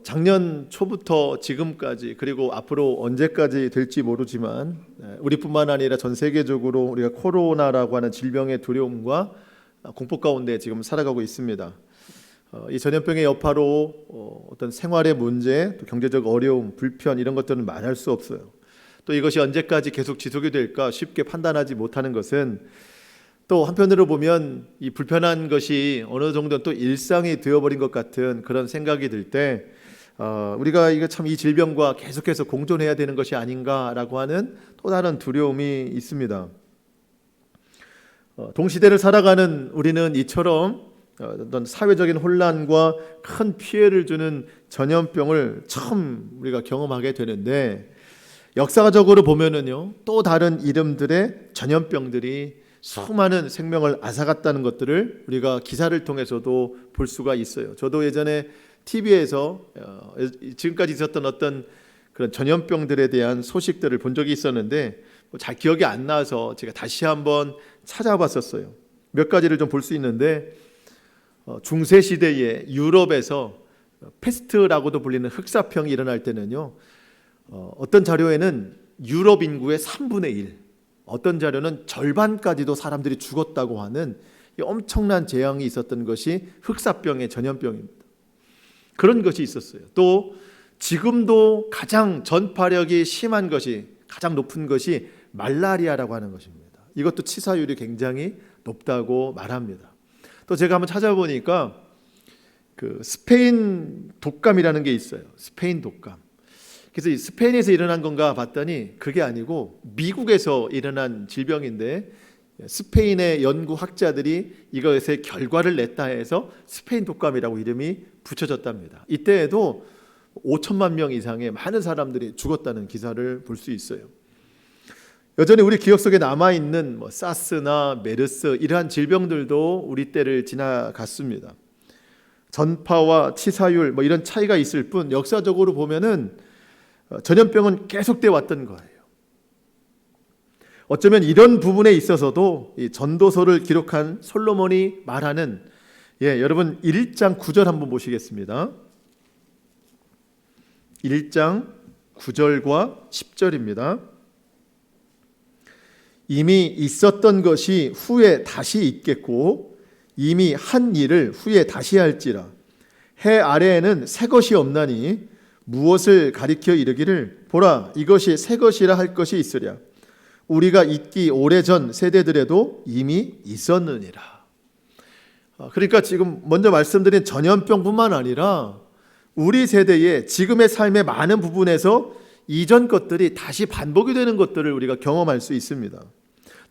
작년 초부터 지금까지 그리고 앞으로 언제까지 될지 모르지만 우리뿐만 아니라 전 세계적으로 우리가 코로나라고 하는 질병의 두려움과 공포 가운데 지금 살아가고 있습니다. 이 전염병의 여파로 어떤 생활의 문제, 또 경제적 어려움, 불편 이런 것들은 말할 수 없어요. 또 이것이 언제까지 계속 지속이 될까 쉽게 판단하지 못하는 것은 또 한편으로 보면 이 불편한 것이 어느 정도 또 일상이 되어버린 것 같은 그런 생각이 들 때 우리가 이거 참 이 질병과 계속해서 공존해야 되는 것이 아닌가라고 하는 또 다른 두려움이 있습니다. 동시대를 살아가는 우리는 이처럼 어떤 사회적인 혼란과 큰 피해를 주는 전염병을 처음 우리가 경험하게 되는데 역사적으로 보면은요 또 다른 이름들의 전염병들이 수많은 생명을 앗아갔다는 것들을 우리가 기사를 통해서도 볼 수가 있어요. 저도 예전에 TV에서 지금까지 있었던 어떤 그런 전염병들에 대한 소식들을 본 적이 있었는데 잘 기억이 안 나서 제가 다시 한번 찾아봤었어요. 몇 가지를 좀 볼 수 있는데 중세 시대에 유럽에서 페스트라고도 불리는 흑사병이 일어날 때는요 어떤 자료에는 유럽 인구의 3분의 1, 어떤 자료는 절반까지도 사람들이 죽었다고 하는 엄청난 재앙이 있었던 것이 흑사병의 전염병입니다. 그런 것이 있었어요. 또 지금도 가장 전파력이 심한 것이, 가장 높은 것이 말라리아라고 하는 것입니다. 이것도 치사율이 굉장히 높다고 말합니다. 또 제가 한번 찾아보니까 그 스페인 독감이라는 게 있어요. 스페인 독감. 그래서 이 스페인에서 일어난 건가 봤더니 그게 아니고 미국에서 일어난 질병인데 스페인의 연구학자들이 이것의 결과를 냈다 해서 스페인 독감이라고 이름이 붙여졌답니다. 이때에도 5천만 명 이상의 많은 사람들이 죽었다는 기사를 볼 수 있어요. 여전히 우리 기억 속에 남아있는 사스나 메르스 이러한 질병들도 우리 때를 지나갔습니다. 전파와 치사율 이런 차이가 있을 뿐 역사적으로 보면은 전염병은 계속돼 왔던 거예요. 어쩌면 이런 부분에 있어서도 이 전도서를 기록한 솔로몬이 말하는 여러분 1장 9절 한번 보시겠습니다. 1장 9절과 10절입니다. 이미 있었던 것이 후에 다시 있겠고 이미 한 일을 후에 다시 할지라. 해 아래에는 새 것이 없나니 무엇을 가리켜 이르기를 보라 이것이 새 것이라 할 것이 있으랴. 우리가 있기 오래전 세대들에도 이미 있었느니라. 그러니까 지금 먼저 말씀드린 전염병뿐만 아니라 우리 세대의 지금의 삶의 많은 부분에서 이전 것들이 다시 반복이 되는 것들을 우리가 경험할 수 있습니다.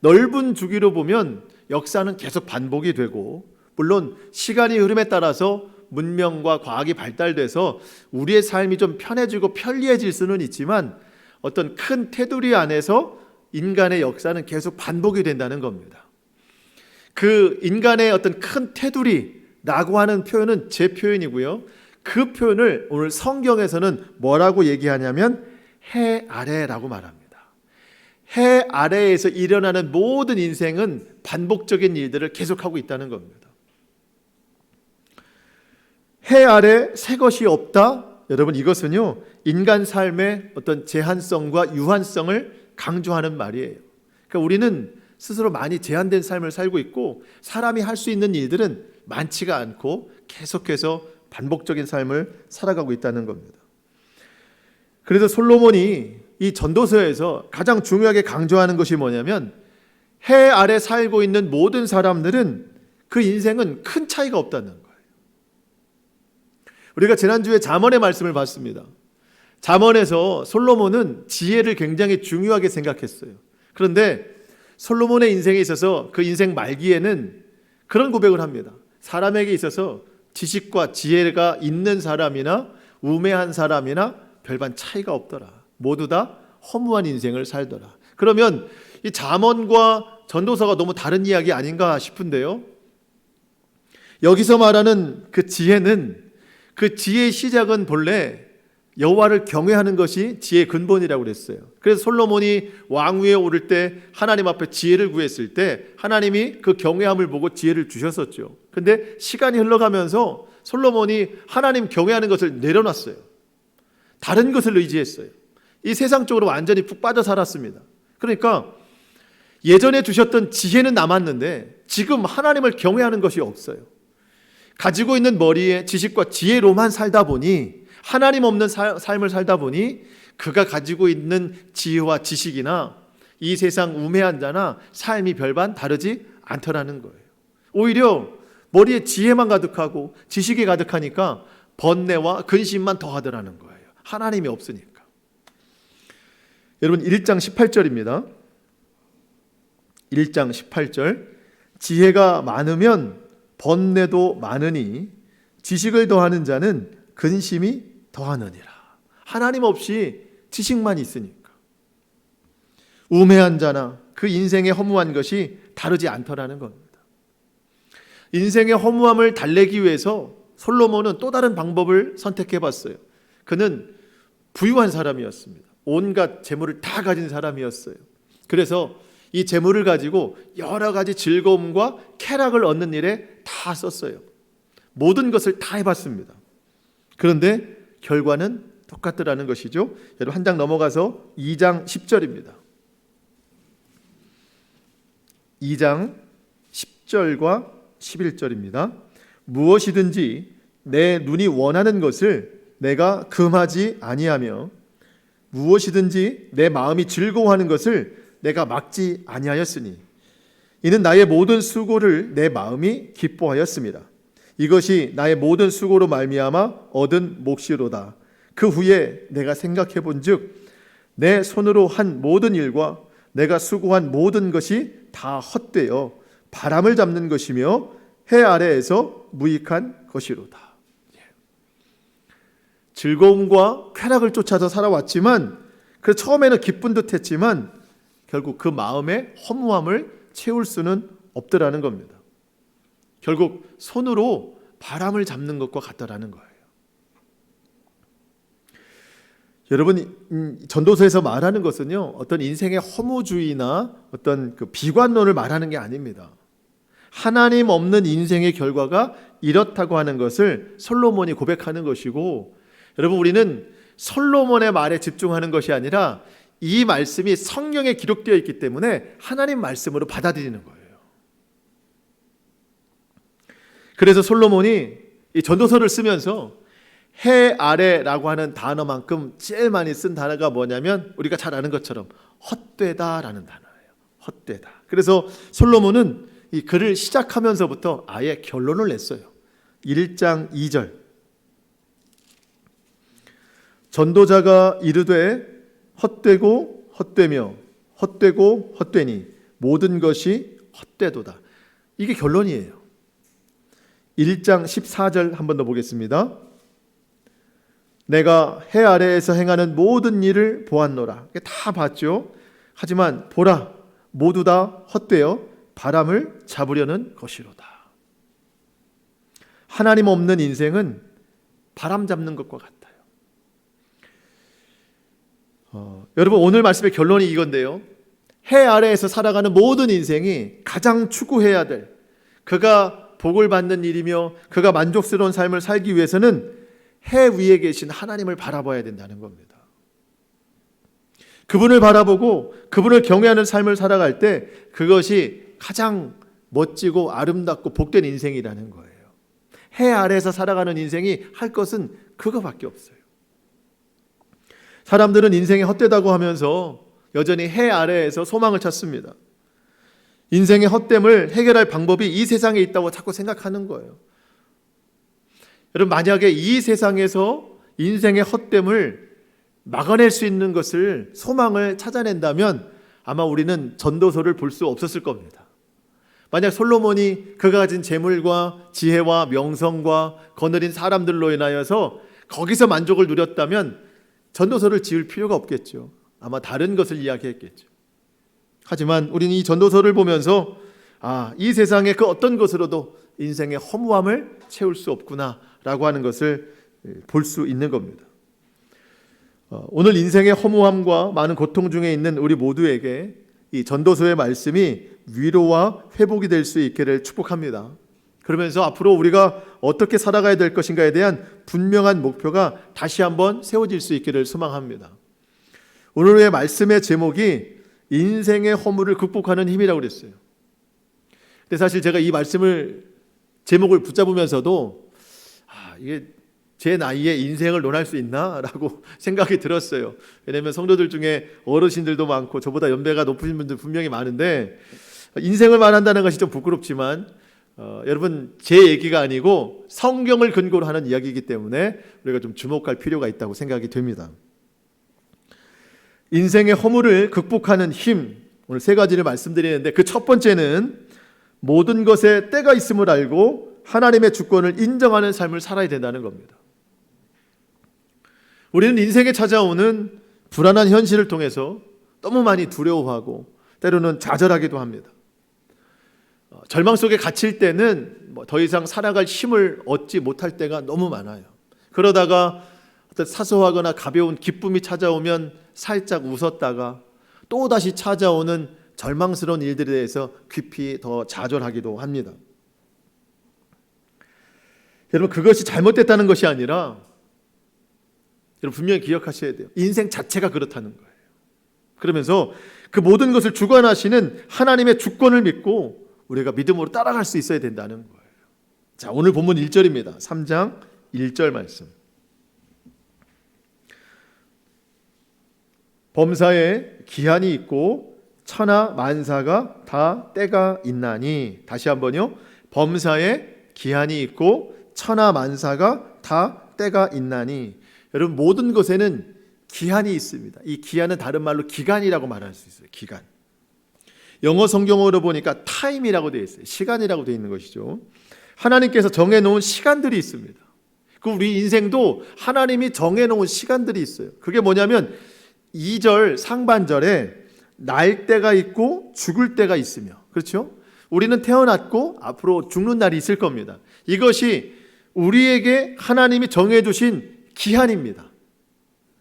넓은 주기로 보면 역사는 계속 반복이 되고 물론 시간이 흐름에 따라서 문명과 과학이 발달돼서 우리의 삶이 좀 편해지고 편리해질 수는 있지만 어떤 큰 테두리 안에서 인간의 역사는 계속 반복이 된다는 겁니다. 그 인간의 어떤 큰 테두리라고 하는 표현은 제 표현이고요. 그 표현을 오늘 성경에서는 뭐라고 얘기하냐면 해 아래라고 말합니다. 해 아래에서 일어나는 모든 인생은 반복적인 일들을 계속하고 있다는 겁니다. 해 아래 새 것이 없다? 여러분 이것은요 인간 삶의 어떤 제한성과 유한성을 강조하는 말이에요. 그러니까 우리는 스스로 많이 제한된 삶을 살고 있고 사람이 할 수 있는 일들은 많지가 않고 계속해서 반복적인 삶을 살아가고 있다는 겁니다. 그래서 솔로몬이 이 전도서에서 가장 중요하게 강조하는 것이 뭐냐면 해 아래 살고 있는 모든 사람들은 그 인생은 큰 차이가 없다는 거예요. 우리가 지난주에 잠언의 말씀을 봤습니다. 잠언에서 솔로몬은 지혜를 굉장히 중요하게 생각했어요. 그런데 솔로몬의 인생에 있어서 그 인생 말기에는 그런 고백을 합니다. 사람에게 있어서 지식과 지혜가 있는 사람이나 우매한 사람이나 별반 차이가 없더라. 모두 다 허무한 인생을 살더라. 그러면 이 잠언과 전도서가 너무 다른 이야기 아닌가 싶은데요. 여기서 말하는 그 지혜는 그 지혜의 시작은 본래 여호와를 경외하는 것이 지혜의 근본이라고 그랬어요. 그래서 솔로몬이 왕위에 오를 때 하나님 앞에 지혜를 구했을 때 하나님이 그 경외함을 보고 지혜를 주셨었죠. 근데 시간이 흘러가면서 솔로몬이 하나님 경외하는 것을 내려놨어요. 다른 것을 의지했어요. 이 세상 쪽으로 완전히 푹 빠져 살았습니다. 그러니까 예전에 주셨던 지혜는 남았는데 지금 하나님을 경외하는 것이 없어요. 가지고 있는 머리에 지식과 지혜로만 살다 보니, 하나님 없는 삶을 살다 보니 그가 가지고 있는 지혜와 지식이나 이 세상 우매한 자나 삶이 별반 다르지 않더라는 거예요. 오히려 머리에 지혜만 가득하고 지식이 가득하니까 번뇌와 근심만 더하더라는 거예요. 하나님이 없으니까. 여러분 1장 18절입니다. 1장 18절, 지혜가 많으면 번뇌도 많으니 지식을 더하는 자는 근심이 더하느니라. 하나님 없이 지식만 있으니까 우매한 자나 그 인생의 허무한 것이 다르지 않더라는 겁니다. 인생의 허무함을 달래기 위해서 솔로몬은 또 다른 방법을 선택해 봤어요. 그는 부유한 사람이었습니다. 온갖 재물을 다 가진 사람이었어요. 그래서 이 재물을 가지고 여러 가지 즐거움과 쾌락을 얻는 일에 다 썼어요. 모든 것을 다 해봤습니다. 그런데 결과는 똑같더라는 것이죠. 여러분 한 장 넘어가서 2장 10절입니다. 2장 10절과 11절입니다. 무엇이든지 내 눈이 원하는 것을 내가 금하지 아니하며 무엇이든지 내 마음이 즐거워하는 것을 내가 막지 아니하였으니 이는 나의 모든 수고를 내 마음이 기뻐하였습니다. 이것이 나의 모든 수고로 말미암아 얻은 몫이로다. 그 후에 내가 생각해 본즉 내 손으로 한 모든 일과 내가 수고한 모든 것이 다 헛되어 바람을 잡는 것이며 해 아래에서 무익한 것이로다. 즐거움과 쾌락을 쫓아서 살아왔지만 그 처음에는 기쁜 듯 했지만 결국 그 마음의 허무함을 채울 수는 없더라는 겁니다. 결국 손으로 바람을 잡는 것과 같다라는 거예요. 여러분, 전도서에서 말하는 것은요, 어떤 인생의 허무주의나 어떤 그 비관론을 말하는 게 아닙니다. 하나님 없는 인생의 결과가 이렇다고 하는 것을 솔로몬이 고백하는 것이고, 여러분, 우리는 솔로몬의 말에 집중하는 것이 아니라 이 말씀이 성경에 기록되어 있기 때문에 하나님 말씀으로 받아들이는 거예요. 그래서 솔로몬이 이 전도서를 쓰면서 해 아래라고 하는 단어만큼 제일 많이 쓴 단어가 뭐냐면 우리가 잘 아는 것처럼 헛되다라는 단어예요. 헛되다. 그래서 솔로몬은 이 글을 시작하면서부터 아예 결론을 냈어요. 1장 2절. 전도자가 이르되 헛되고 헛되며 헛되고 헛되니 모든 것이 헛되도다. 이게 결론이에요. 1장 14절 한 번 더 보겠습니다. 내가 해 아래에서 행하는 모든 일을 보았노라. 다 봤죠. 하지만 보라, 모두 다 헛되어 바람을 잡으려는 것이로다. 하나님 없는 인생은 바람 잡는 것과 같아요. 여러분, 오늘 말씀의 결론이 이건데요. 해 아래에서 살아가는 모든 인생이 가장 추구해야 될, 그가 복을 받는 일이며 그가 만족스러운 삶을 살기 위해서는 해 위에 계신 하나님을 바라봐야 된다는 겁니다. 그분을 바라보고 그분을 경외하는 삶을 살아갈 때 그것이 가장 멋지고 아름답고 복된 인생이라는 거예요. 해 아래에서 살아가는 인생이 할 것은 그거밖에 없어요. 사람들은 인생이 헛되다고 하면서 여전히 해 아래에서 소망을 찾습니다. 인생의 헛됨을 해결할 방법이 이 세상에 있다고 자꾸 생각하는 거예요. 여러분, 만약에 이 세상에서 인생의 헛됨을 막아낼 수 있는 것을, 소망을 찾아낸다면 아마 우리는 전도서를 볼 수 없었을 겁니다. 만약 솔로몬이 그가 가진 재물과 지혜와 명성과 거느린 사람들로 인하여서 거기서 만족을 누렸다면 전도서를 지을 필요가 없겠죠. 아마 다른 것을 이야기했겠죠. 하지만 우리는 이 전도서를 보면서 이 세상의 그 어떤 것으로도 인생의 허무함을 채울 수 없구나라고 하는 것을 볼 수 있는 겁니다. 오늘 인생의 허무함과 많은 고통 중에 있는 우리 모두에게 이 전도서의 말씀이 위로와 회복이 될 수 있기를 축복합니다. 그러면서 앞으로 우리가 어떻게 살아가야 될 것인가에 대한 분명한 목표가 다시 한번 세워질 수 있기를 소망합니다. 오늘의 말씀의 제목이 인생의 허물을 극복하는 힘이라고 그랬어요. 근데 사실 제가 이 말씀을 제목을 붙잡으면서도 이게 제 나이에 인생을 논할 수 있나? 라고 생각이 들었어요. 왜냐하면 성도들 중에 어르신들도 많고 저보다 연배가 높으신 분들 분명히 많은데 인생을 말한다는 것이 좀 부끄럽지만 여러분 제 얘기가 아니고 성경을 근거로 하는 이야기이기 때문에 우리가 좀 주목할 필요가 있다고 생각이 됩니다. 인생의 허물을 극복하는 힘, 오늘 세 가지를 말씀드리는데 그 첫 번째는 모든 것에 때가 있음을 알고 하나님의 주권을 인정하는 삶을 살아야 된다는 겁니다. 우리는 인생에 찾아오는 불안한 현실을 통해서 너무 많이 두려워하고 때로는 좌절하기도 합니다. 절망 속에 갇힐 때는 더 이상 살아갈 힘을 얻지 못할 때가 너무 많아요. 그러다가 어떤 사소하거나 가벼운 기쁨이 찾아오면 살짝 웃었다가 또 다시 찾아오는 절망스러운 일들에 대해서 깊이 더 좌절하기도 합니다. 여러분 그것이 잘못됐다는 것이 아니라 여러분 분명히 기억하셔야 돼요. 인생 자체가 그렇다는 거예요. 그러면서 그 모든 것을 주관하시는 하나님의 주권을 믿고 우리가 믿음으로 따라갈 수 있어야 된다는 거예요. 자, 오늘 본문 1절입니다. 3장 1절 말씀. 범사에 기한이 있고 천하 만사가 다 때가 있나니. 다시 한번요. 범사에 기한이 있고 천하 만사가 다 때가 있나니. 여러분 모든 것에는 기한이 있습니다. 이 기한은 다른 말로 기간이라고 말할 수 있어요. 기간. 영어 성경어로 보니까 타임이라고 되어 있어요. 시간이라고 되어 있는 것이죠. 하나님께서 정해놓은 시간들이 있습니다. 그 우리 인생도 하나님이 정해놓은 시간들이 있어요. 그게 뭐냐면 2절 상반절에 날 때가 있고 죽을 때가 있으며, 그렇죠? 우리는 태어났고 앞으로 죽는 날이 있을 겁니다. 이것이 우리에게 하나님이 정해두신 기한입니다.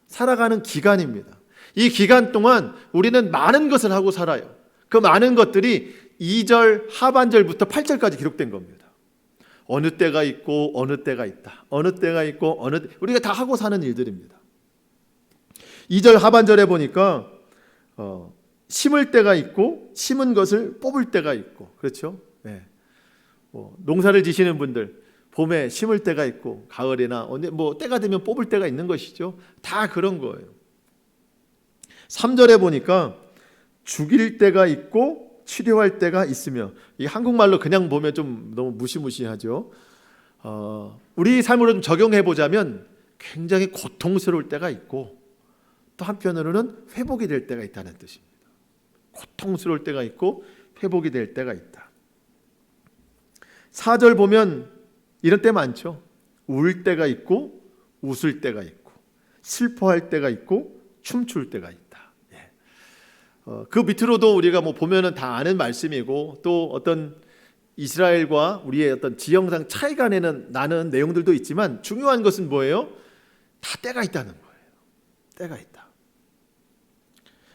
살아가는 기간입니다. 이 기간 동안 우리는 많은 것을 하고 살아요. 그 많은 것들이 2절 하반절부터 8절까지 기록된 겁니다. 어느 때가 있고 어느 때가 있다. 어느 때가 있고 우리가 다 하고 사는 일들입니다. 2절 하반절에 보니까 심을 때가 있고 심은 것을 뽑을 때가 있고, 그렇죠? 네. 농사를 지시는 분들 봄에 심을 때가 있고 가을이나 때가 되면 뽑을 때가 있는 것이죠. 다 그런 거예요. 3절에 보니까 죽일 때가 있고 치료할 때가 있으며, 이 한국말로 그냥 보면 좀 너무 무시무시하죠. 우리 삶으로 좀 적용해 보자면 굉장히 고통스러울 때가 있고 또 한편으로는 회복이 될 때가 있다는 뜻입니다. 고통스러울 때가 있고 회복이 될 때가 있다. 4절 보면 이런 때 많죠. 울 때가 있고 웃을 때가 있고 슬퍼할 때가 있고 춤출 때가 있다. 그 밑으로도 우리가 보면은 다 아는 말씀이고 또 어떤 이스라엘과 우리의 어떤 지형상 차이가 나는 내용들도 있지만 중요한 것은 뭐예요? 다 때가 있다는 거예요. 때가 있다.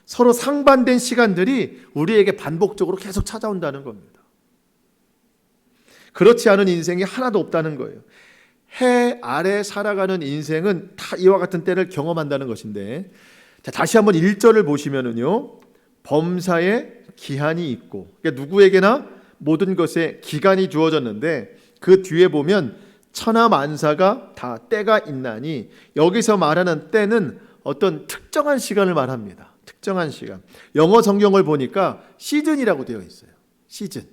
서로 상반된 시간들이 우리에게 반복적으로 계속 찾아온다는 겁니다. 그렇지 않은 인생이 하나도 없다는 거예요. 해 아래 살아가는 인생은 다 이와 같은 때를 경험한다는 것인데, 자, 다시 한번 1절을 보시면은요, 범사에 기한이 있고, 그러니까 누구에게나 모든 것에 기간이 주어졌는데 그 뒤에 보면 천하 만사가 다 때가 있나니, 여기서 말하는 때는 어떤 특정한 시간을 말합니다. 특정한 시간. 영어 성경을 보니까 시즌이라고 되어 있어요. 시즌.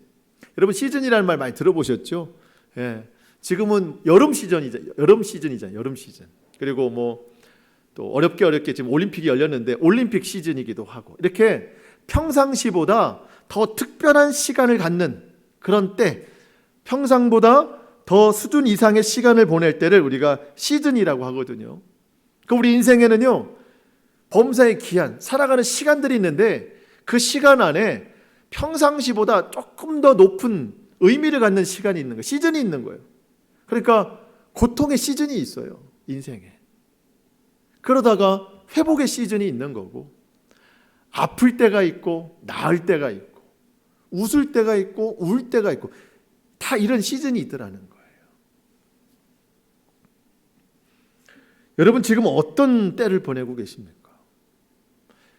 여러분 시즌이라는 말 많이 들어보셨죠? 예. 지금은 여름 시즌이잖아요. 여름 시즌. 그리고 또 어렵게 지금 올림픽이 열렸는데 올림픽 시즌이기도 하고, 이렇게 평상시보다 더 특별한 시간을 갖는 그런 때, 평상보다 더 수준 이상의 시간을 보낼 때를 우리가 시즌이라고 하거든요. 그 우리 인생에는요, 범사의 기한, 살아가는 시간들이 있는데 그 시간 안에 평상시보다 조금 더 높은 의미를 갖는 시간이 있는 거예요. 시즌이 있는 거예요. 그러니까 고통의 시즌이 있어요. 인생에. 그러다가 회복의 시즌이 있는 거고, 아플 때가 있고 나을 때가 있고 웃을 때가 있고 울 때가 있고 다 이런 시즌이 있더라는 거예요. 여러분 지금 어떤 때를 보내고 계십니까?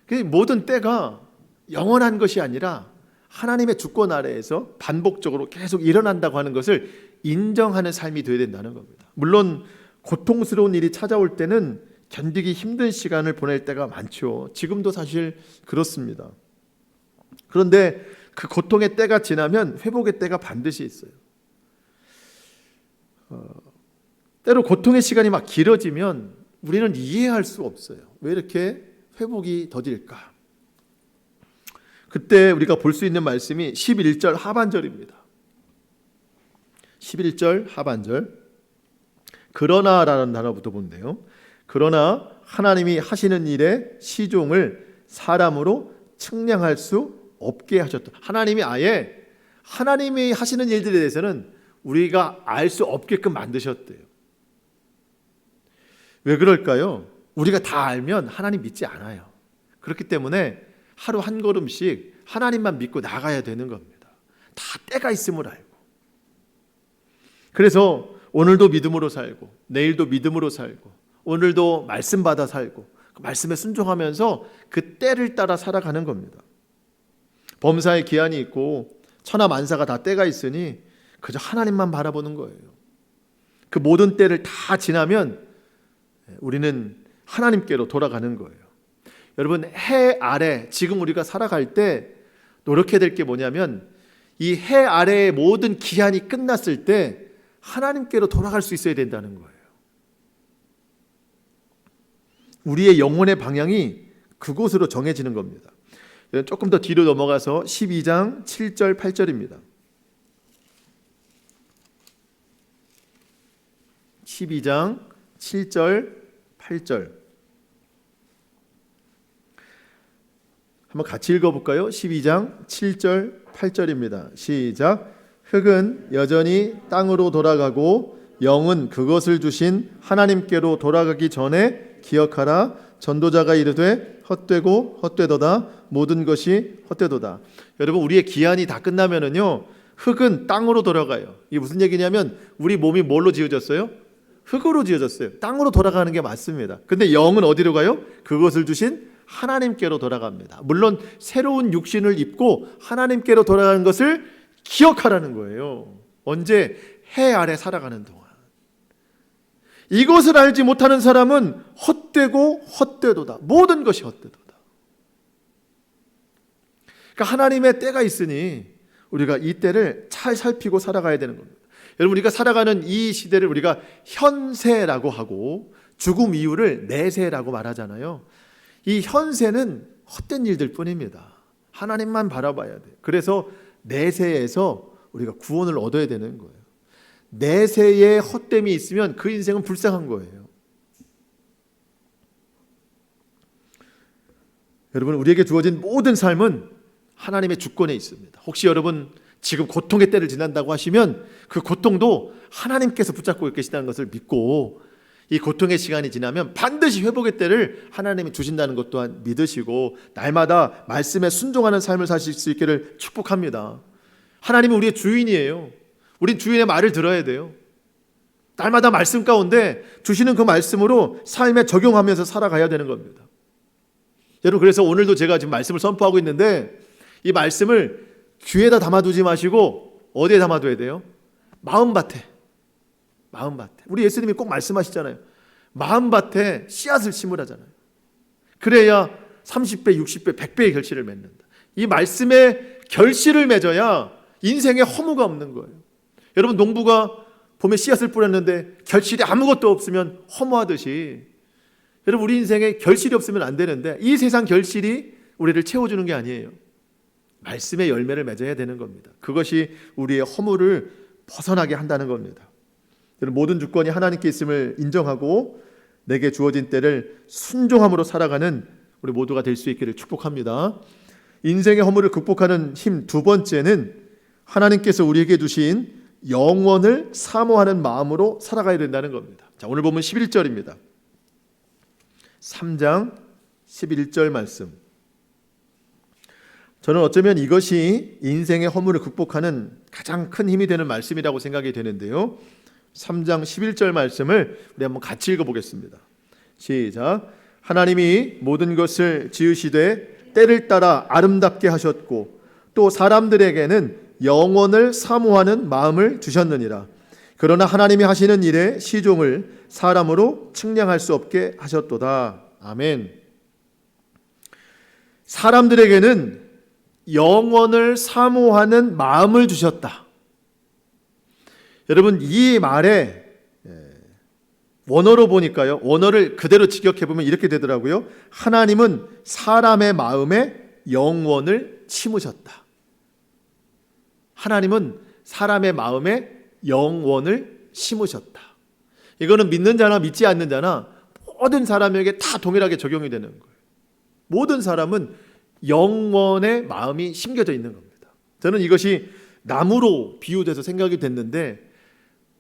그 모든 때가 영원한 것이 아니라 하나님의 주권 아래에서 반복적으로 계속 일어난다고 하는 것을 인정하는 삶이 되어야 된다는 겁니다. 물론 고통스러운 일이 찾아올 때는 견디기 힘든 시간을 보낼 때가 많죠. 지금도 사실 그렇습니다. 그런데 그 고통의 때가 지나면 회복의 때가 반드시 있어요. 때로 고통의 시간이 막 길어지면 우리는 이해할 수 없어요. 왜 이렇게 회복이 더딜까? 그때 우리가 볼 수 있는 말씀이 11절 하반절입니다. 11절 하반절. 그러나라는 단어부터 보는데요. 그러나 하나님이 하시는 일의 시종을 사람으로 측량할 수 없게 하셨다. 하나님이 아예 하나님이 하시는 일들에 대해서는 우리가 알 수 없게끔 만드셨대요. 왜 그럴까요? 우리가 다 알면 하나님 믿지 않아요. 그렇기 때문에 하루 한 걸음씩 하나님만 믿고 나가야 되는 겁니다. 다 때가 있음을 알고. 그래서 오늘도 믿음으로 살고 내일도 믿음으로 살고 오늘도 말씀 받아 살고 그 말씀에 순종하면서 그 때를 따라 살아가는 겁니다. 범사의 기한이 있고 천하 만사가 다 때가 있으니 그저 하나님만 바라보는 거예요. 그 모든 때를 다 지나면 우리는 하나님께로 돌아가는 거예요. 여러분 해 아래 지금 우리가 살아갈 때 노력해야 될 게 뭐냐면 이 해 아래의 모든 기한이 끝났을 때 하나님께로 돌아갈 수 있어야 된다는 거예요. 우리의 영혼의 방향이 그곳으로 정해지는 겁니다. 조금 더 뒤로 넘어가서 12장 7절 8절입니다. 12장 7절 8절 한번 같이 읽어볼까요? 12장 7절 8절입니다. 시작. 흙은 여전히 땅으로 돌아가고 영은 그것을 주신 하나님께로 돌아가기 전에 기억하라. 전도자가 이르되 헛되고 헛되도다. 모든 것이 헛되도다. 여러분 우리의 기한이 다 끝나면은요 흙은 땅으로 돌아가요. 이게 무슨 얘기냐면 우리 몸이 뭘로 지어졌어요? 흙으로 지어졌어요. 땅으로 돌아가는 게 맞습니다. 근데 영은 어디로 가요? 그것을 주신 하나님께로 돌아갑니다. 물론 새로운 육신을 입고 하나님께로 돌아가는 것을 기억하라는 거예요. 언제? 해 아래 살아가는 동안. 이것을 알지 못하는 사람은 헛되고 헛되도다. 모든 것이 헛되도다. 그러니까 하나님의 때가 있으니 우리가 이 때를 잘 살피고 살아가야 되는 겁니다. 여러분 우리가 살아가는 이 시대를 우리가 현세라고 하고 죽음 이후를 내세라고 말하잖아요. 이 현세는 헛된 일들 뿐입니다. 하나님만 바라봐야 돼요. 그래서 내세에서 우리가 구원을 얻어야 되는 거예요. 내세에 헛됨이 있으면 그 인생은 불쌍한 거예요. 여러분 우리에게 주어진 모든 삶은 하나님의 주권에 있습니다. 혹시 여러분 지금 고통의 때를 지난다고 하시면 그 고통도 하나님께서 붙잡고 계시다는 것을 믿고 이 고통의 시간이 지나면 반드시 회복의 때를 하나님이 주신다는 것 또한 믿으시고 날마다 말씀에 순종하는 삶을 사실 수 있기를 축복합니다. 하나님은 우리의 주인이에요. 우린 주인의 말을 들어야 돼요. 날마다 말씀 가운데 주시는 그 말씀으로 삶에 적용하면서 살아가야 되는 겁니다. 여러분 그래서 오늘도 제가 지금 말씀을 선포하고 있는데 이 말씀을 귀에다 담아두지 마시고 어디에 담아둬야 돼요? 마음밭에. 마음밭에. 우리 예수님이 꼭 말씀하시잖아요. 마음밭에 씨앗을 심으라잖아요. 그래야 30배, 60배, 100배의 결실을 맺는다. 이 말씀에 결실을 맺어야 인생에 허무가 없는 거예요. 여러분 농부가 봄에 씨앗을 뿌렸는데 결실이 아무것도 없으면 허무하듯이 여러분 우리 인생에 결실이 없으면 안 되는데 이 세상 결실이 우리를 채워주는 게 아니에요. 말씀의 열매를 맺어야 되는 겁니다. 그것이 우리의 허무를 벗어나게 한다는 겁니다. 모든 주권이 하나님께 있음을 인정하고 내게 주어진 때를 순종함으로 살아가는 우리 모두가 될 수 있기를 축복합니다. 인생의 허물을 극복하는 힘 두 번째는 하나님께서 우리에게 주신 영원을 사모하는 마음으로 살아가야 된다는 겁니다. 자, 오늘 보면 11절입니다. 3장 11절 말씀. 저는 어쩌면 이것이 인생의 허물을 극복하는 가장 큰 힘이 되는 말씀이라고 생각이 되는데요. 3장 11절 말씀을 우리 한번 같이 읽어보겠습니다. 시작. 하나님이 모든 것을 지으시되 때를 따라 아름답게 하셨고 또 사람들에게는 영원을 사모하는 마음을 주셨느니라. 그러나 하나님이 하시는 일에 시종을 사람으로 측량할 수 없게 하셨도다. 아멘. 사람들에게는 영원을 사모하는 마음을 주셨다. 여러분, 이 말에 원어로 보니까요, 원어를 그대로 직역해보면 이렇게 되더라고요. 하나님은 사람의 마음에 영원을 심으셨다. 하나님은 사람의 마음에 영원을 심으셨다. 이거는 믿는 자나 믿지 않는 자나 모든 사람에게 다 동일하게 적용이 되는 거예요. 모든 사람은 영원의 마음이 심겨져 있는 겁니다. 저는 이것이 나무로 비유돼서 생각이 됐는데,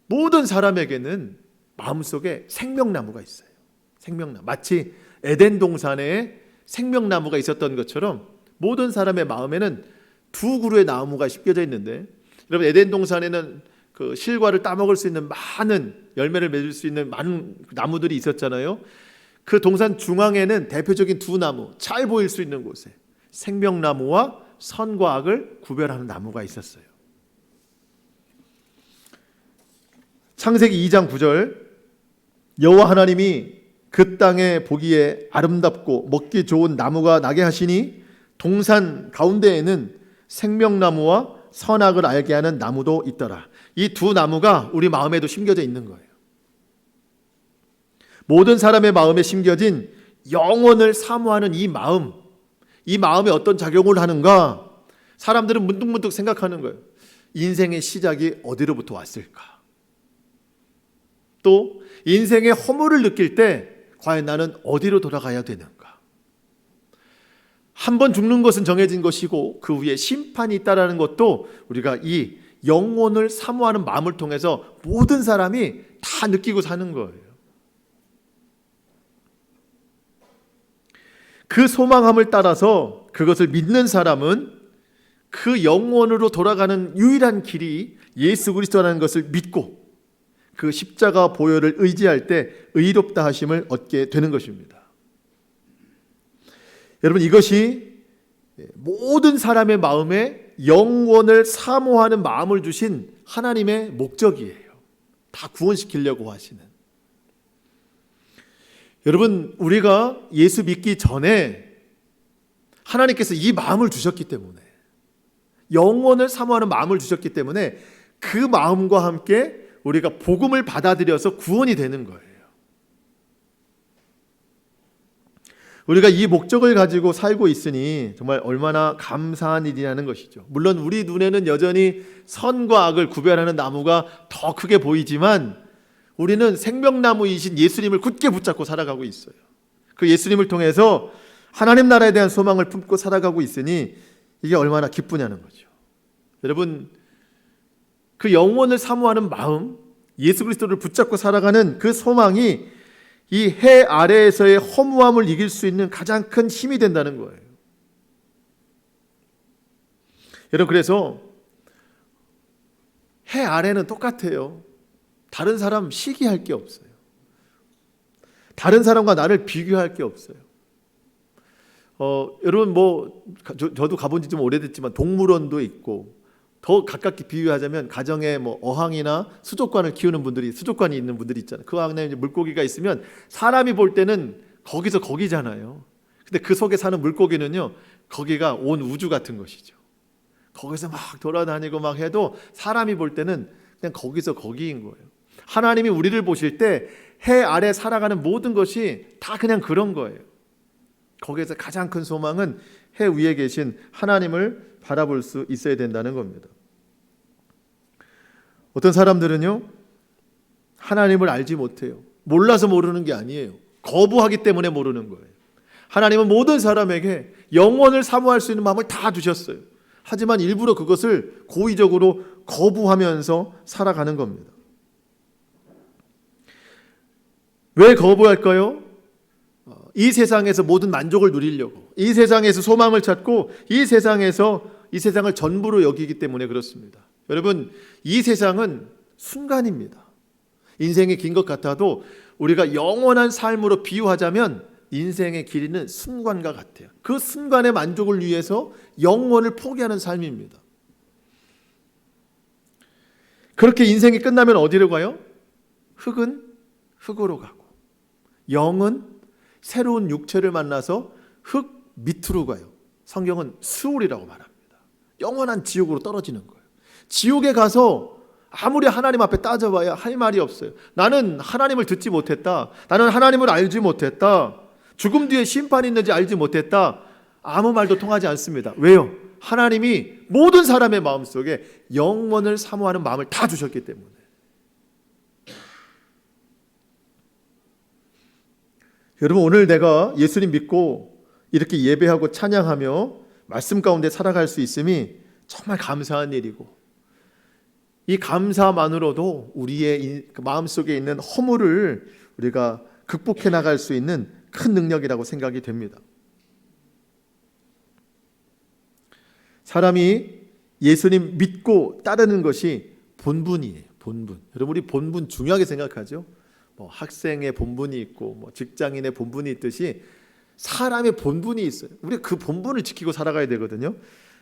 모든 사람에게는 마음속에 생명나무가 있어요. 생명나무. 마치 에덴 동산에 생명나무가 있었던 것처럼 모든 사람의 마음에는 두 그루의 나무가 심겨져 있는데, 여러분, 에덴 동산에는 그 실과를 따먹을 수 있는 많은 열매를 맺을 수 있는 많은 나무들이 있었잖아요. 그 동산 중앙에는 대표적인 두 나무, 잘 보일 수 있는 곳에 생명나무와 선과 악을 구별하는 나무가 있었어요. 창세기 2장 9절, 여호와 하나님이 그 땅에 보기에 아름답고 먹기 좋은 나무가 나게 하시니 동산 가운데에는 생명나무와 선악을 알게 하는 나무도 있더라. 이 두 나무가 우리 마음에도 심겨져 있는 거예요. 모든 사람의 마음에 심겨진 영원을 사모하는 이 마음에 어떤 작용을 하는가? 사람들은 문득문득 생각하는 거예요. 인생의 시작이 어디로부터 왔을까? 또 인생의 허물을 느낄 때 과연 나는 어디로 돌아가야 되는가? 한 번 죽는 것은 정해진 것이고 그 후에 심판이 있다라는 것도 우리가 이 영혼을 사모하는 마음을 통해서 모든 사람이 다 느끼고 사는 거예요. 그 소망함을 따라서 그것을 믿는 사람은 그 영혼으로 돌아가는 유일한 길이 예수 그리스도라는 것을 믿고 그 십자가 보혈을 의지할 때 의롭다 하심을 얻게 되는 것입니다. 여러분, 이것이 모든 사람의 마음에 영원을 사모하는 마음을 주신 하나님의 목적이에요. 다 구원시키려고 하시는. 여러분, 우리가 예수 믿기 전에 하나님께서 이 마음을 주셨기 때문에, 영원을 사모하는 마음을 주셨기 때문에 그 마음과 함께 우리가 복음을 받아들여서 구원이 되는 거예요. 우리가 이 목적을 가지고 살고 있으니 정말 얼마나 감사한 일이라는 것이죠. 물론 우리 눈에는 여전히 선과 악을 구별하는 나무가 더 크게 보이지만 우리는 생명나무이신 예수님을 굳게 붙잡고 살아가고 있어요. 그 예수님을 통해서 하나님 나라에 대한 소망을 품고 살아가고 있으니 이게 얼마나 기쁘냐는 거죠. 여러분, 그 영원을 사모하는 마음, 예수 그리스도를 붙잡고 살아가는 그 소망이 이 해 아래에서의 허무함을 이길 수 있는 가장 큰 힘이 된다는 거예요. 여러분, 그래서 해 아래는 똑같아요. 다른 사람 시기할 게 없어요. 다른 사람과 나를 비교할 게 없어요. 여러분, 저도 가본 지 좀 오래됐지만 동물원도 있고, 더 가깝게 비유하자면 가정에 어항이나 수족관을 키우는 분들이, 수족관이 있는 분들이 있잖아요. 그 안에 이제 물고기가 있으면 사람이 볼 때는 거기서 거기잖아요. 근데 그 속에 사는 물고기는요, 거기가 온 우주 같은 것이죠. 거기서 막 돌아다니고 막 해도 사람이 볼 때는 그냥 거기서 거기인 거예요. 하나님이 우리를 보실 때 해 아래 살아가는 모든 것이 다 그냥 그런 거예요. 거기에서 가장 큰 소망은 해 위에 계신 하나님을 바라볼 수 있어야 된다는 겁니다. 어떤 사람들은요, 하나님을 알지 못해요. 몰라서 모르는 게 아니에요. 거부하기 때문에 모르는 거예요. 하나님은 모든 사람에게 영원을 사모할 수 있는 마음을 다 주셨어요. 하지만 일부러 그것을 고의적으로 거부하면서 살아가는 겁니다. 왜 거부할까요? 이 세상에서 모든 만족을 누리려고, 이 세상에서 소망을 찾고, 이 세상을 전부로 여기기 때문에 그렇습니다. 여러분, 이 세상은 순간입니다. 인생이 긴 것 같아도 우리가 영원한 삶으로 비유하자면 인생의 길이는 순간과 같아요. 그 순간의 만족을 위해서 영원을 포기하는 삶입니다. 그렇게 인생이 끝나면 어디로 가요? 흙은 흙으로 가고, 영은 새로운 육체를 만나서 흙 밑으로 가요. 성경은 스울이라고 말합니다. 영원한 지옥으로 떨어지는 거예요. 지옥에 가서 아무리 하나님 앞에 따져봐야 할 말이 없어요. 나는 하나님을 듣지 못했다. 나는 하나님을 알지 못했다. 죽음 뒤에 심판이 있는지 알지 못했다. 아무 말도 통하지 않습니다. 왜요? 하나님이 모든 사람의 마음속에 영원을 사모하는 마음을 다 주셨기 때문에. 여러분, 오늘 내가 예수님 믿고 이렇게 예배하고 찬양하며 말씀 가운데 살아갈 수 있음이 정말 감사한 일이고, 이 감사만으로도 우리의 마음속에 있는 허물을 우리가 극복해 나갈 수 있는 큰 능력이라고 생각이 됩니다. 사람이 예수님 믿고 따르는 것이 본분이에요. 본분. 여러분, 우리 본분 중요하게 생각하죠. 학생의 본분이 있고 직장인의 본분이 있듯이 사람의 본분이 있어요. 우리 그 본분을 지키고 살아가야 되거든요.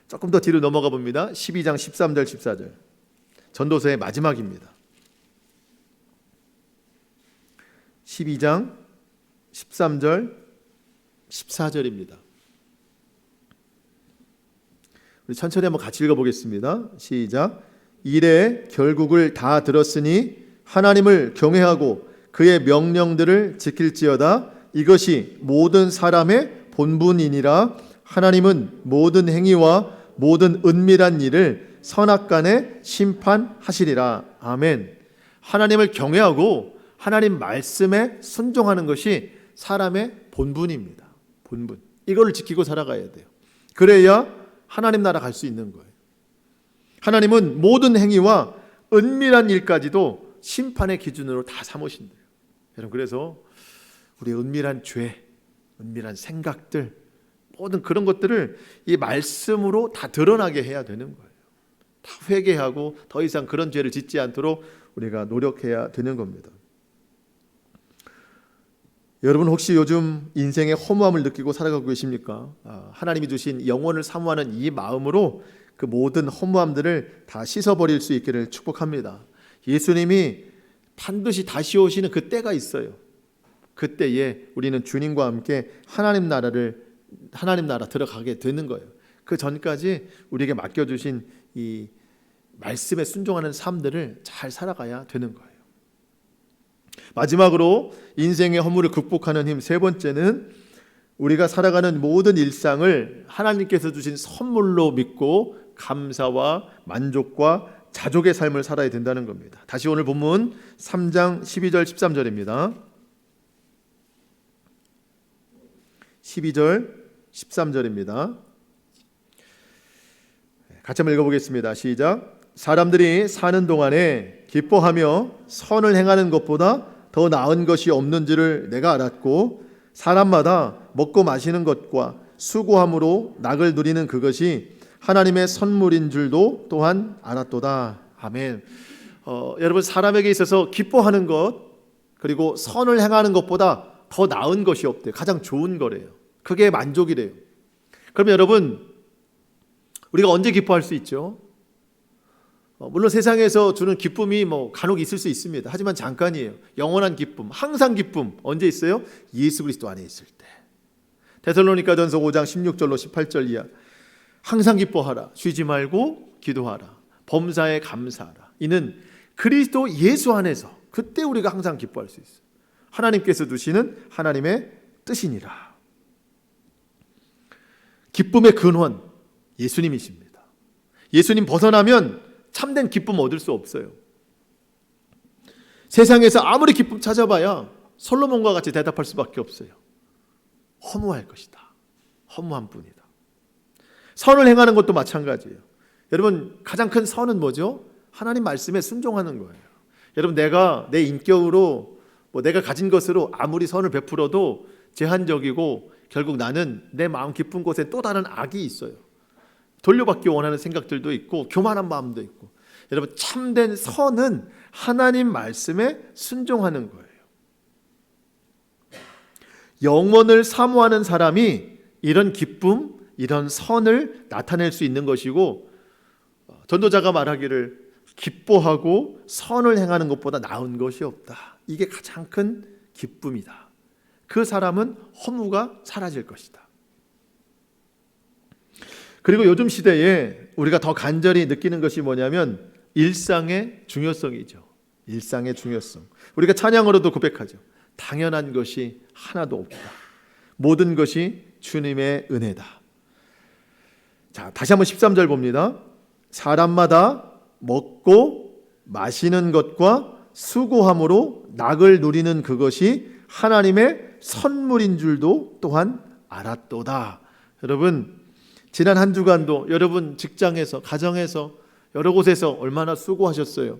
조금 더 뒤로 넘어가 봅니다. 12장 13절 14절. 전도서의 마지막입니다. 12장 13절 14절입니다. 우리 천천히 한번 같이 읽어보겠습니다. 시작. 이래 결국을 다 들었으니 하나님을 경외하고 그의 명령들을 지킬지어다. 이것이 모든 사람의 본분이니라. 하나님은 모든 행위와 모든 은밀한 일을 선악간에 심판하시리라. 아멘. 하나님을 경외하고 하나님 말씀에 순종하는 것이 사람의 본분입니다. 본분. 이걸 지키고 살아가야 돼요. 그래야 하나님 나라 갈 수 있는 거예요. 하나님은 모든 행위와 은밀한 일까지도 심판의 기준으로 다 삼으신대요. 여러분, 그래서 우리의 은밀한 죄, 은밀한 생각들, 모든 그런 것들을 이 말씀으로 다 드러나게 해야 되는 거예요. 다 회개하고 더 이상 그런 죄를 짓지 않도록 우리가 노력해야 되는 겁니다. 여러분, 혹시 요즘 인생의 허무함을 느끼고 살아가고 계십니까? 하나님이 주신 영원을 사모하는 이 마음으로 그 모든 허무함들을 다 씻어버릴 수 있기를 축복합니다. 예수님이 반드시 다시 오시는 그 때가 있어요. 그때에 우리는 주님과 함께 하나님 나라 들어가게 되는 거예요. 그 전까지 우리에게 맡겨주신 이 말씀에 순종하는 삶들을 잘 살아가야 되는 거예요. 마지막으로 인생의 허물을 극복하는 힘, 세 번째는 우리가 살아가는 모든 일상을 하나님께서 주신 선물로 믿고 감사와 만족과 자족의 삶을 살아야 된다는 겁니다. 다시 오늘 본문 3장 12절 13절입니다. 12절 13절입니다. 같이 한번 읽어보겠습니다. 시작. 사람들이 사는 동안에 기뻐하며 선을 행하는 것보다 더 나은 것이 없는지를 내가 알았고, 사람마다 먹고 마시는 것과 수고함으로 낙을 누리는 그것이 하나님의 선물인 줄도 또한 알았도다. 아멘. 여러분, 사람에게 있어서 기뻐하는 것 그리고 선을 행하는 것보다 더 나은 것이 없대요. 가장 좋은 거래요. 그게 만족이래요. 그러면 여러분, 우리가 언제 기뻐할 수 있죠? 물론 세상에서 주는 기쁨이 간혹 있을 수 있습니다. 하지만 잠깐이에요. 영원한 기쁨, 항상 기쁨 언제 있어요? 예수 그리스도 안에 있을 때. 데살로니가전서 5장 16절로 18절 이하. 항상 기뻐하라. 쉬지 말고 기도하라. 범사에 감사하라. 이는 그리스도 예수 안에서 그때 우리가 항상 기뻐할 수 있어요. 하나님께서 두시는 하나님의 뜻이니라. 기쁨의 근원 예수님이십니다. 예수님 벗어나면 참된 기쁨 얻을 수 없어요. 세상에서 아무리 기쁨 찾아봐야 솔로몬과 같이 대답할 수밖에 없어요. 허무할 것이다. 허무한 뿐이다. 선을 행하는 것도 마찬가지예요. 여러분, 가장 큰 선은 뭐죠? 하나님 말씀에 순종하는 거예요. 여러분, 내가 내 인격으로 내가 가진 것으로 아무리 선을 베풀어도 제한적이고 결국 나는 내 마음 깊은 곳에 또 다른 악이 있어요. 돌려받기 원하는 생각들도 있고 교만한 마음도 있고. 여러분, 참된 선은 하나님 말씀에 순종하는 거예요. 영원을 사모하는 사람이 이런 기쁨, 이런 선을 나타낼 수 있는 것이고, 전도자가 말하기를 기뻐하고 선을 행하는 것보다 나은 것이 없다. 이게 가장 큰 기쁨이다. 그 사람은 허무가 사라질 것이다. 그리고 요즘 시대에 우리가 더 간절히 느끼는 것이 뭐냐면 일상의 중요성이죠. 일상의 중요성. 우리가 찬양으로도 고백하죠. 당연한 것이 하나도 없다. 모든 것이 주님의 은혜다. 자, 다시 한번 13절 봅니다. 사람마다 먹고 마시는 것과 수고함으로 낙을 누리는 그것이 하나님의 선물인 줄도 또한 알았도다. 여러분, 지난 한 주간도 여러분 직장에서, 가정에서, 여러 곳에서 얼마나 수고하셨어요.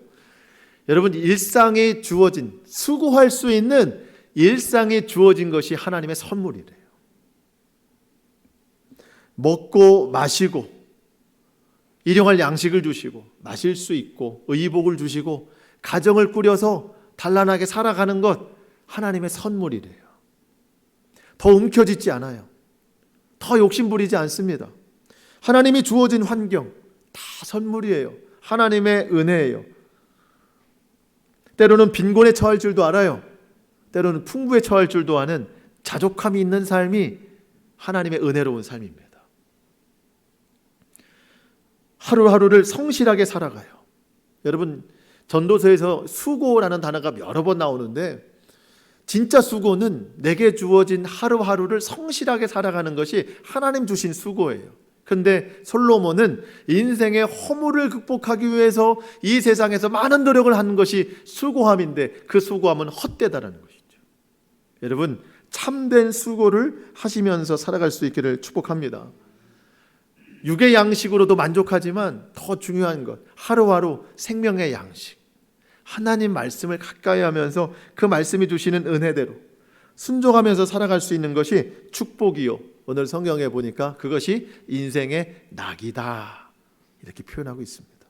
여러분, 일상에 주어진, 수고할 수 있는 일상에 주어진 것이 하나님의 선물이래요. 먹고 마시고 일용할 양식을 주시고 마실 수 있고 의복을 주시고 가정을 꾸려서 단란하게 살아가는 것, 하나님의 선물이래요. 더 움켜쥐지 않아요. 더 욕심부리지 않습니다. 하나님이 주어진 환경 다 선물이에요. 하나님의 은혜예요. 때로는 빈곤에 처할 줄도 알아요. 때로는 풍부에 처할 줄도 아는 자족함이 있는 삶이 하나님의 은혜로운 삶입니다. 하루하루를 성실하게 살아가요. 여러분, 전도서에서 수고라는 단어가 여러 번 나오는데 진짜 수고는 내게 주어진 하루하루를 성실하게 살아가는 것이 하나님 주신 수고예요. 근데 솔로몬은 인생의 허물을 극복하기 위해서 이 세상에서 많은 노력을 하는 것이 수고함인데 그 수고함은 헛되다라는 것이죠. 여러분, 참된 수고를 하시면서 살아갈 수 있기를 축복합니다. 육의 양식으로도 만족하지만 더 중요한 것, 하루하루 생명의 양식, 하나님 말씀을 가까이 하면서 그 말씀이 주시는 은혜대로 순종하면서 살아갈 수 있는 것이 축복이요, 오늘 성경에 보니까 그것이 인생의 낙이다, 이렇게 표현하고 있습니다.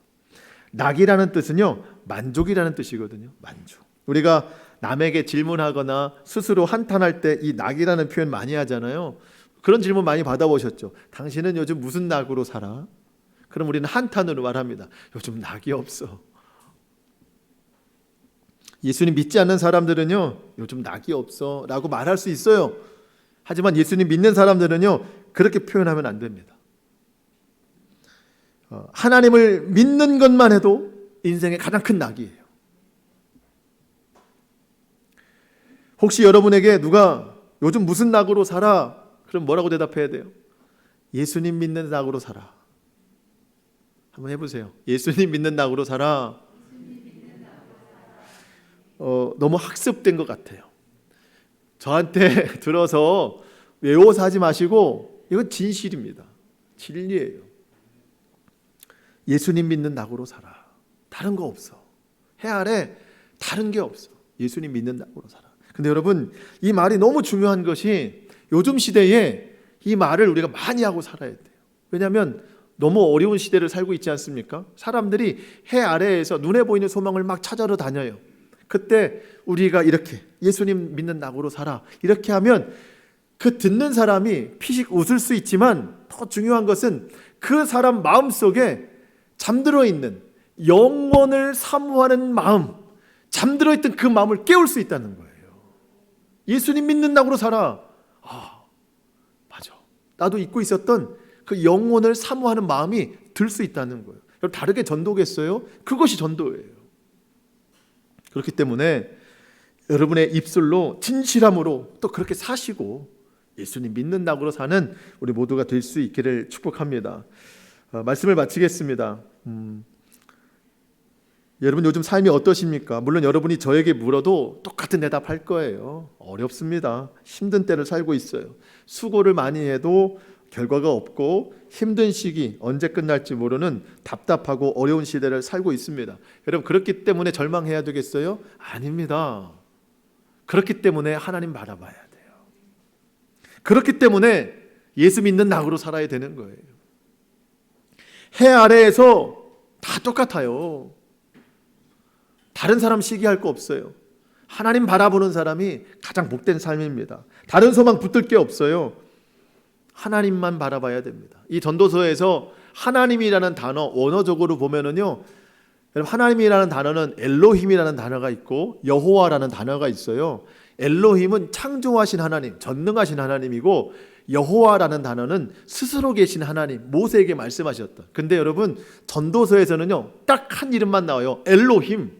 낙이라는 뜻은요, 만족이라는 뜻이거든요. 만족. 우리가 남에게 질문하거나 스스로 한탄할 때 이 낙이라는 표현 많이 하잖아요. 그런 질문 많이 받아보셨죠? 당신은 요즘 무슨 낙으로 살아? 그럼 우리는 한탄으로 말합니다. 요즘 낙이 없어. 예수님 믿지 않는 사람들은요, 요즘 낙이 없어 라고 말할 수 있어요. 하지만 예수님 믿는 사람들은요, 그렇게 표현하면 안 됩니다. 하나님을 믿는 것만 해도 인생의 가장 큰 낙이에요. 혹시 여러분에게 누가 요즘 무슨 낙으로 살아? 그럼 뭐라고 대답해야 돼요? 예수님 믿는 낙으로 살아. 한번 해보세요. 예수님 믿는 낙으로 살아. 너무 학습된 것 같아요. 저한테 들어서 외워서 하지 마시고 이건 진실입니다. 진리예요. 예수님 믿는 낙으로 살아. 다른 거 없어. 해 아래 다른 게 없어. 예수님 믿는 낙으로 살아. 근데 여러분, 이 말이 너무 중요한 것이 요즘 시대에 이 말을 우리가 많이 하고 살아야 돼요. 왜냐하면 너무 어려운 시대를 살고 있지 않습니까? 사람들이 해 아래에서 눈에 보이는 소망을 막 찾아러 다녀요. 그때 우리가 이렇게 예수님 믿는 낙으로 살아, 이렇게 하면 그 듣는 사람이 피식 웃을 수 있지만 더 중요한 것은 그 사람 마음속에 잠들어 있는 영원을 사모하는 마음, 잠들어 있던 그 마음을 깨울 수 있다는 거예요. 예수님 믿는 낙으로 살아. 아, 맞아. 나도 잊고 있었던 그 영혼을 사모하는 마음이 들 수 있다는 거예요. 여러분, 다르게 전도겠어요? 그것이 전도예요. 그렇기 때문에 여러분의 입술로 진실함으로 또 그렇게 사시고 예수님 믿는 낙으로 사는 우리 모두가 될 수 있기를 축복합니다. 말씀을 마치겠습니다. 여러분, 요즘 삶이 어떠십니까? 물론 여러분이 저에게 물어도 똑같은 대답할 거예요. 어렵습니다. 힘든 때를 살고 있어요. 수고를 많이 해도 결과가 없고 힘든 시기, 언제 끝날지 모르는 답답하고 어려운 시대를 살고 있습니다. 여러분, 그렇기 때문에 절망해야 되겠어요? 아닙니다. 그렇기 때문에 하나님 바라봐야 돼요. 그렇기 때문에 예수 믿는 낙으로 살아야 되는 거예요. 해 아래에서 다 똑같아요. 다른 사람 시기할 거 없어요. 하나님 바라보는 사람이 가장 복된 삶입니다. 다른 소망 붙들 게 없어요. 하나님만 바라봐야 됩니다. 이 전도서에서 하나님이라는 단어 원어적으로 보면은요, 여러분 하나님이라는 단어는 엘로힘이라는 단어가 있고 여호와라는 단어가 있어요. 엘로힘은 창조하신 하나님, 전능하신 하나님이고 여호와라는 단어는 스스로 계신 하나님, 모세에게 말씀하셨다. 근데 여러분 전도서에서는요 딱 한 이름만 나와요. 엘로힘,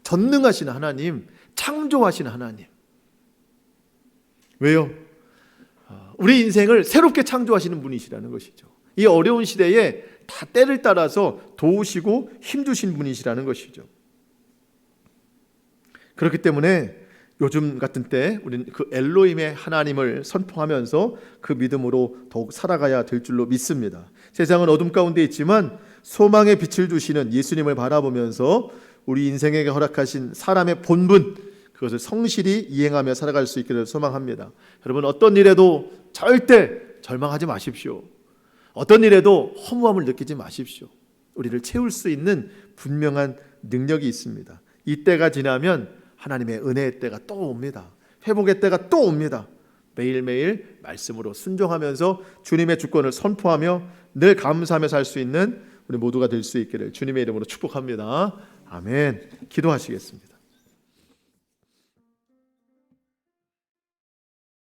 전능하신 하나님, 창조하신 하나님. 왜요? 우리 인생을 새롭게 창조하시는 분이시라는 것이죠. 이 어려운 시대에 다 때를 따라서 도우시고 힘주신 분이시라는 것이죠. 그렇기 때문에 요즘 같은 때 우리는 그 엘로힘의 하나님을 선포하면서 그 믿음으로 더욱 살아가야 될 줄로 믿습니다. 세상은 어둠 가운데 있지만 소망의 빛을 주시는 예수님을 바라보면서 우리 인생에게 허락하신 사람의 본분, 그것을 성실히 이행하며 살아갈 수 있기를 소망합니다. 여러분 어떤 일에도 절대 절망하지 마십시오. 어떤 일에도 허무함을 느끼지 마십시오. 우리를 채울 수 있는 분명한 능력이 있습니다. 이 때가 지나면 하나님의 은혜의 때가 또 옵니다. 회복의 때가 또 옵니다. 매일매일 말씀으로 순종하면서 주님의 주권을 선포하며 늘 감사하며 살 수 있는 우리 모두가 될 수 있기를 주님의 이름으로 축복합니다. 아멘. 기도하시겠습니다.